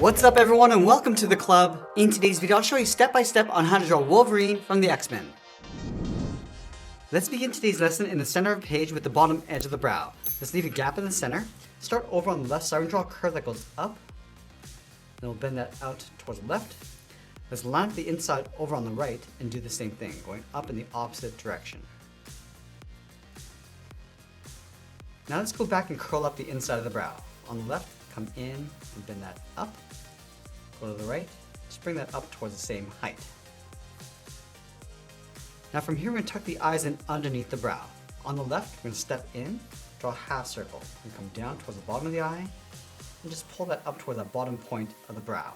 What's up everyone and welcome to the club. In today's video I'll show you step by step on how to draw Wolverine from the X-Men. Let's begin today's lesson in the center of the page with the bottom edge of the brow. Let's leave a gap in the center. Start over on the left side and draw a curve that goes up. Then we'll bend that out towards the left. Let's line up the inside over on the right and do the same thing, going up in the opposite direction. Now let's go back and curl up the inside of the brow. On the left, come in and bend that up. Go to the right, just bring that up towards the same height. Now from here we're going to tuck the eyes in underneath the brow. On the left, we're going to step in, draw a half circle, and come down towards the bottom of the eye, and just pull that up towards that bottom point of the brow.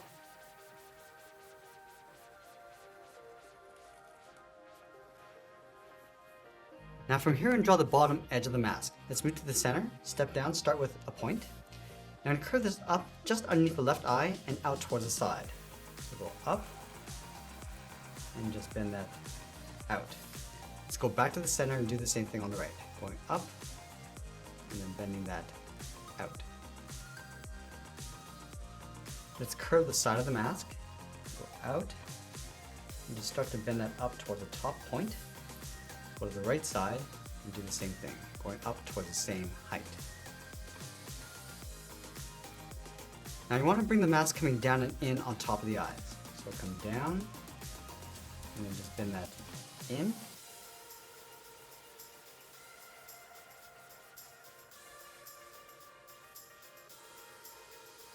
Now from here and draw the bottom edge of the mask. Let's move to the center, step down, start with a point. Now curve this up just underneath the left eye and out towards the side. So go up and just bend that out. Let's go back to the center and do the same thing on the right. Going up and then bending that out. Let's curve the side of the mask, go out, and just start to bend that up towards the top point. Go to the right side and do the same thing, going up towards the same height. Now you want to bring the mask coming down and in on top of the eyes. So come down and then just bend that in.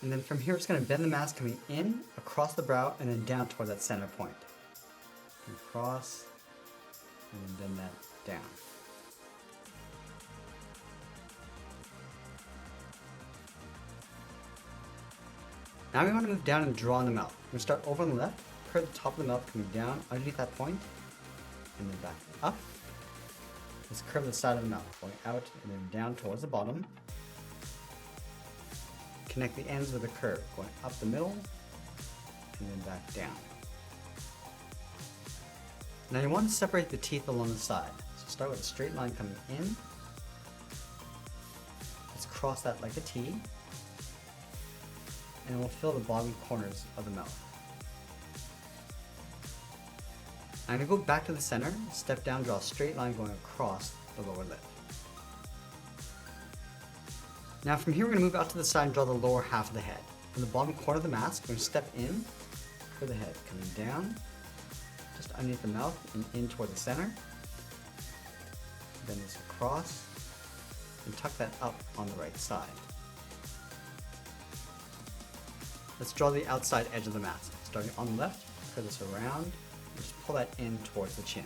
And then from here, it's going to bend the mask coming in, across the brow, and then down toward that center point. Across, and then bend that down. Now we want to move down and draw on the mouth. We're going to start over on the left, curve the top of the mouth coming down underneath that point, and then back up. Let's curve the side of the mouth, going out and then down towards the bottom. Connect the ends with a curve, going up the middle, and then back down. Now you want to separate the teeth along the side. So start with a straight line coming in. Let's cross that like a T. And we'll fill the bottom corners of the mouth. I'm going to go back to the center, step down, draw a straight line going across the lower lip. Now from here we're going to move out to the side and draw the lower half of the head. From the bottom corner of the mask, we're going to step in for the head, coming down, just underneath the mouth and in toward the center. Bend this across and tuck that up on the right side. Let's draw the outside edge of the mask. Starting on the left, curve this around, and just pull that in towards the chin.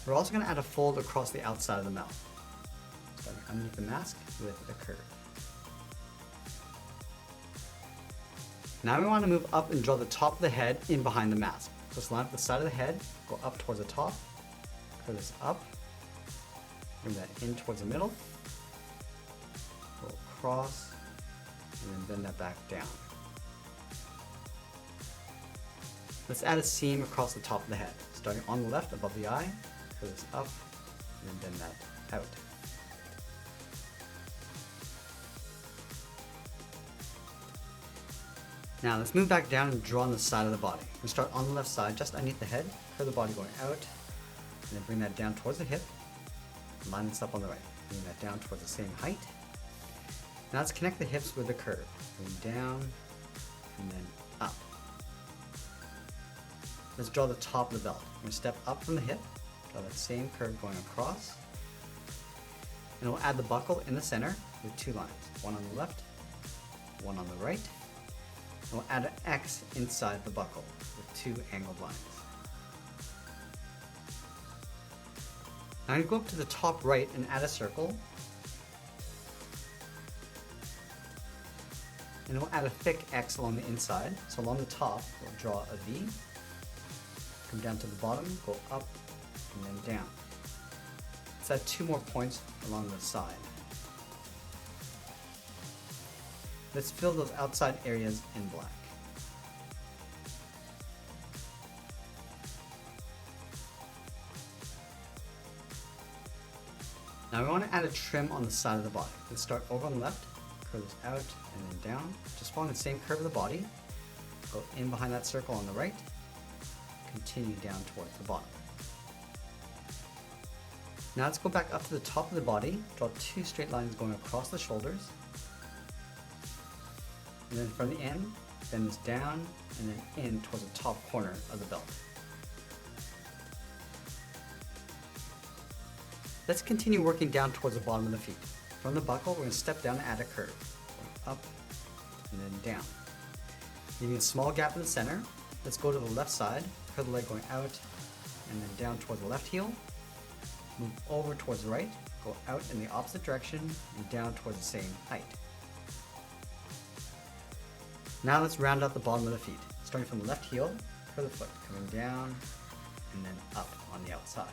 We're also going to add a fold across the outside of the mouth, starting underneath the mask with a curve. Now we want to move up and draw the top of the head in behind the mask. So let's line up the side of the head, go up towards the top, curve this up, bring that in towards the middle, go across, and then bend that back down. Let's add a seam across the top of the head, starting on the left above the eye, curve this up, and then bend that out. Now let's move back down and draw on the side of the body. We'll start on the left side, just underneath the head, curve the body going out, and then bring that down towards the hip. Line this up on the right, bring that down towards the same height. Now let's connect the hips with the curve, going down and then up. Let's draw the top of the belt. We're going to step up from the hip, draw that same curve going across, and we'll add the buckle in the center with two lines, one on the left, one on the right, and we'll add an X inside the buckle with two angled lines. Now I'm going to go up to the top right and add a circle. And we'll add a thick X along the inside. So along the top, we'll draw a V. Come down to the bottom, go up, and then down. Let's add two more points along the side. Let's fill those outside areas in black. Now we want to add a trim on the side of the body. Let's start over on the left, curve this out and then down. Just following the same curve of the body. Go in behind that circle on the right, continue down towards the bottom. Now let's go back up to the top of the body, draw 2 straight lines going across the shoulders. And then from the end, bend this down and then in towards the top corner of the belt. Let's continue working down towards the bottom of the feet. From the buckle, we're going to step down and add a curve. Going up and then down. Leaving a small gap in the center. Let's go to the left side, curve the leg going out and then down towards the left heel. Move over towards the right, go out in the opposite direction and down towards the same height. Now let's round out the bottom of the feet. Starting from the left heel, curve the foot, coming down and then up on the outside.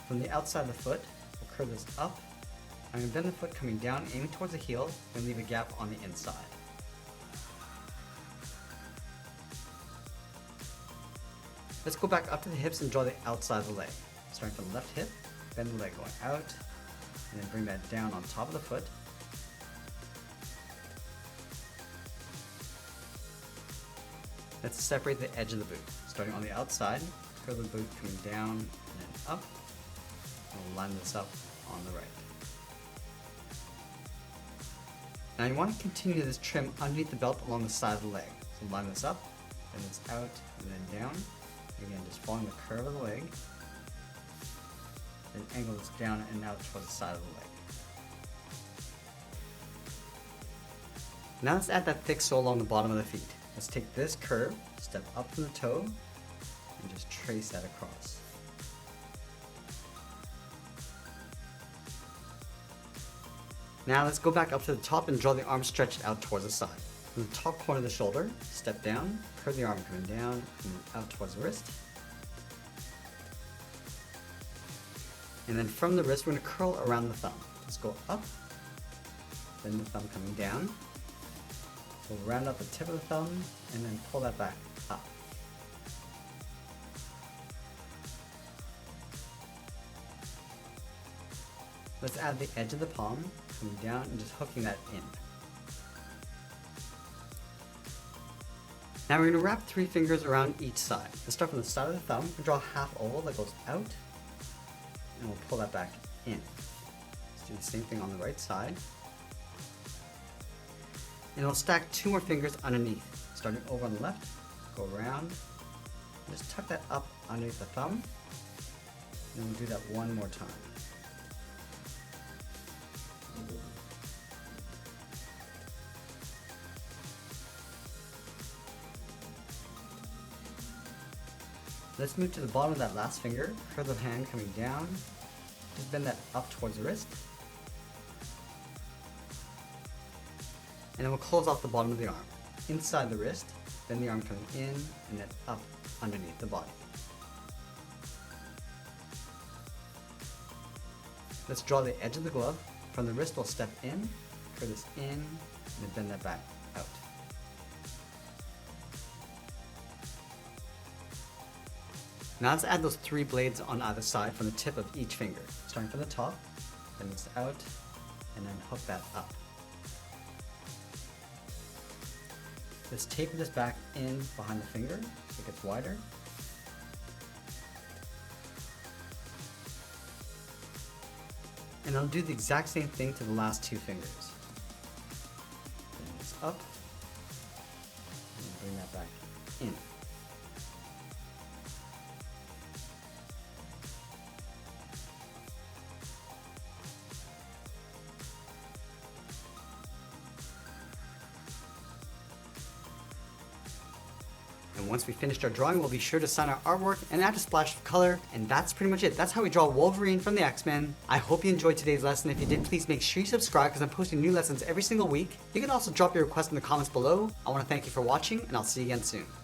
From the outside of the foot, we'll curve this up. I'm going to bend the foot coming down, aiming towards the heel, and leave a gap on the inside. Let's go back up to the hips and draw the outside of the leg. Starting from the left hip, bend the leg going out, and then bring that down on top of the foot. Let's separate the edge of the boot. Starting on the outside, curve the boot coming down and then up. We'll line this up on the right. Now you want to continue this trim underneath the belt along the side of the leg. So line this up, bend this out, and then down. Again, just following the curve of the leg. Then angle this down and out towards the side of the leg. Now let's add that thick sole along the bottom of the feet. Let's take this curve, step up from the toe, and just trace that across. Now let's go back up to the top and draw the arm stretched out towards the side. From the top corner of the shoulder, step down, curve the arm coming down and out towards the wrist. And then from the wrist, we're going to curl around the thumb. Let's go up, then the thumb coming down. We'll round out the tip of the thumb and then pull that back up. Let's add the edge of the palm, coming down and just hooking that in. Now we're going to wrap 3 fingers around each side. Let's start from the side of the thumb and draw a half oval that goes out, and we'll pull that back in. Let's do the same thing on the right side. And we'll stack 2 more fingers underneath. Starting over on the left, go around, and just tuck that up underneath the thumb, and we'll do that one more time. Let's move to the bottom of that last finger, curve the hand coming down, just bend that up towards the wrist. And then we'll close off the bottom of the arm. Inside the wrist, bend the arm coming in and then up underneath the body. Let's draw the edge of the glove. From the wrist, we'll step in, curve this in, and then bend that back out. Now let's add those 3 blades on either side from the tip of each finger. Starting from the top, bend this out, and then hook that up. Let's taper this back in behind the finger so it gets wider. And I'll do the exact same thing to the last 2 fingers. Bring this up, and bring that back in. And once we finished our drawing, we'll be sure to sign our artwork and add a splash of color. And that's pretty much it. That's how we draw Wolverine from the X-Men. I hope you enjoyed today's lesson. If you did, please make sure you subscribe because I'm posting new lessons every single week. You can also drop your request in the comments below. I want to thank you for watching, and I'll see you again soon.